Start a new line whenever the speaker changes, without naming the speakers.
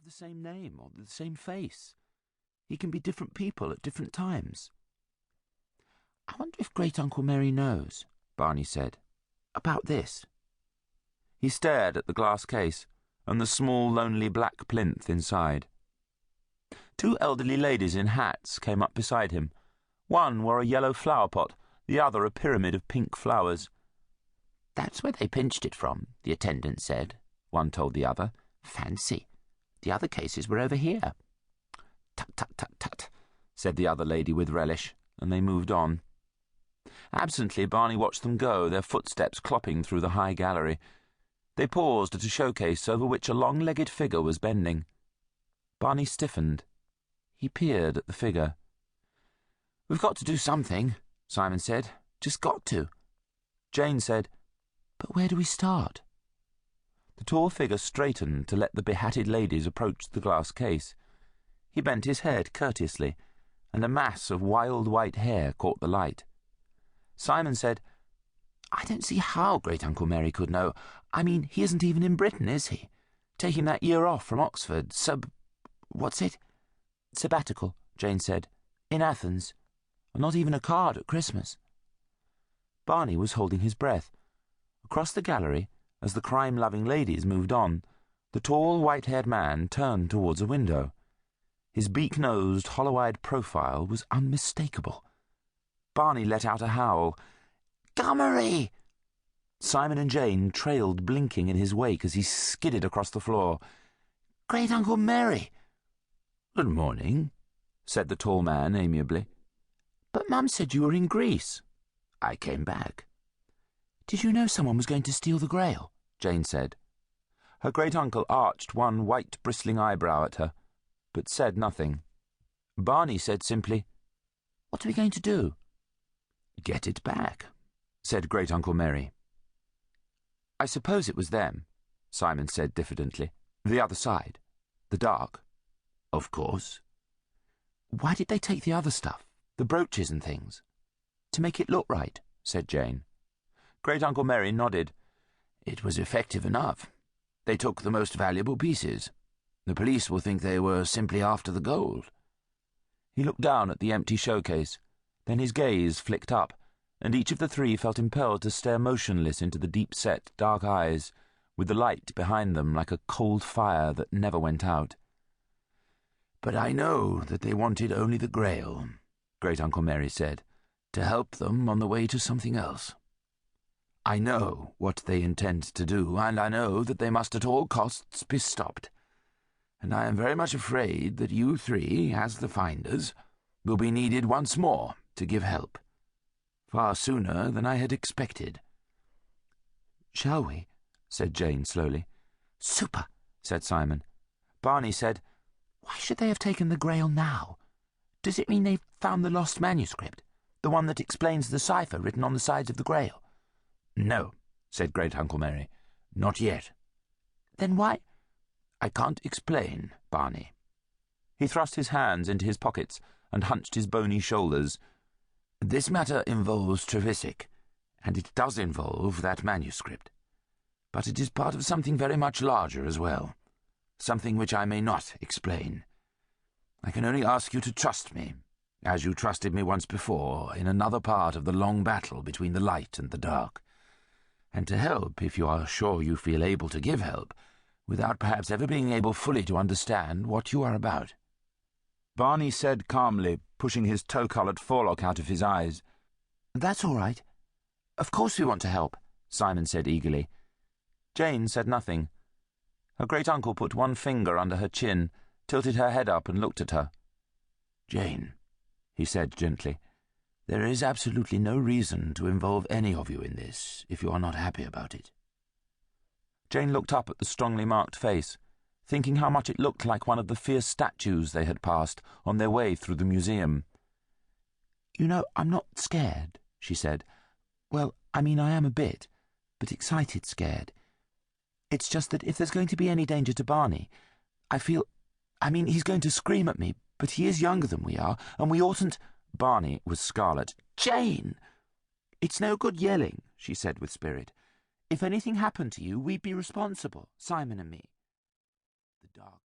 have the same name or the same face. He can be different people at different times. I wonder if Great-Uncle Merry knows, Barney said, about this. He stared at the glass case and the small, lonely black plinth inside. Two elderly ladies in hats came up beside him. One wore a yellow flower pot, the other a pyramid of pink flowers. "That's where they pinched it from," the attendant said, one told the other. "Fancy. The other cases were over here." "Tut, tut, tut, tut," said the other lady with relish, and they moved on. Absently, Barney watched them go, their footsteps clopping through the high gallery. They paused at a showcase over which a long-legged figure was bending. Barney stiffened. He peered at the figure. "We've got to do something," Simon said. "Just got to." Jane said, "But where do we start?" The tall figure straightened to let the behatted ladies approach the glass case. He bent his head courteously, and a mass of wild white hair caught the light. Simon said, "I don't see how Great-Uncle Merry could know. I mean, he isn't even in Britain, is he? Taking that year off from Oxford, what's it?" "Sabbatical," Jane said. "In Athens. Not even a card at Christmas." Barney was holding his breath. Across the gallery, as the crime-loving ladies moved on, the tall, white-haired man turned towards a window. His beak-nosed, hollow-eyed profile was unmistakable. Barney let out a howl. "Gummery!" Simon and Jane trailed blinking in his wake as he skidded across the floor. "Great-Uncle Merry!" "Good morning," said the tall man amiably. "But Mum said you were in Greece." "I came back." "Did you know someone was going to steal the grail?" Jane said. Her great-uncle arched one white bristling eyebrow at her, but said nothing. Barney said simply, "What are we going to do?" "Get it back," said Great-Uncle Merry. "I suppose it was them," Simon said diffidently. "The other side. The dark." "Of course." "Why did they take the other stuff? The brooches and things?" "To make it look right," said Jane. Great-Uncle Merry nodded. "It was effective enough. They took the most valuable pieces. The police will think they were simply after the gold." He looked down at the empty showcase. Then his gaze flicked up, and each of the three felt impelled to stare motionless into the deep-set, dark eyes, with the light behind them like a cold fire that never went out. "But I know that they wanted only the grail," Great-Uncle Merry said, "to help them on the way to something else. I know what they intend to do, and I know that they must at all costs be stopped. And I am very much afraid that you three, as the finders, will be needed once more to give help. Far sooner than I had expected." "Shall we?" said Jane slowly. "Super," said Simon. Barney said, "Why should they have taken the grail now? Does it mean they've found the lost manuscript, the one that explains the cipher written on the sides of the grail?" "No," said Great-Uncle Merry. "Not yet." "Then why—" "I can't explain, Barney." He thrust his hands into his pockets and hunched his bony shoulders. "This matter involves Trevisick, and it does involve that manuscript. But it is part of something very much larger as well, something which I may not explain. I can only ask you to trust me, as you trusted me once before in another part of the long battle between the light and the dark, and to help if you are sure you feel able to give help, without perhaps ever being able fully to understand what you are about." Barney said calmly, pushing his tow-coloured forelock out of his eyes, "That's all right. Of course we want to help," Simon said eagerly. Jane said nothing. Her great-uncle put one finger under her chin, tilted her head up and looked at her. "Jane," he said gently, "there is absolutely no reason to involve any of you in this if you are not happy about it." Jane looked up at the strongly marked face, thinking how much it looked like one of the fierce statues they had passed on their way through the museum. "You know, I'm not scared," she said. "Well, I mean, I am a bit, but excited scared. It's just that if there's going to be any danger to Barney, I mean, he's going to scream at me, but he is younger than we are, and we oughtn't—" Barney was scarlet. "Jane!" "It's no good yelling," she said with spirit. "If anything happened to you, we'd be responsible, Simon and me." The dark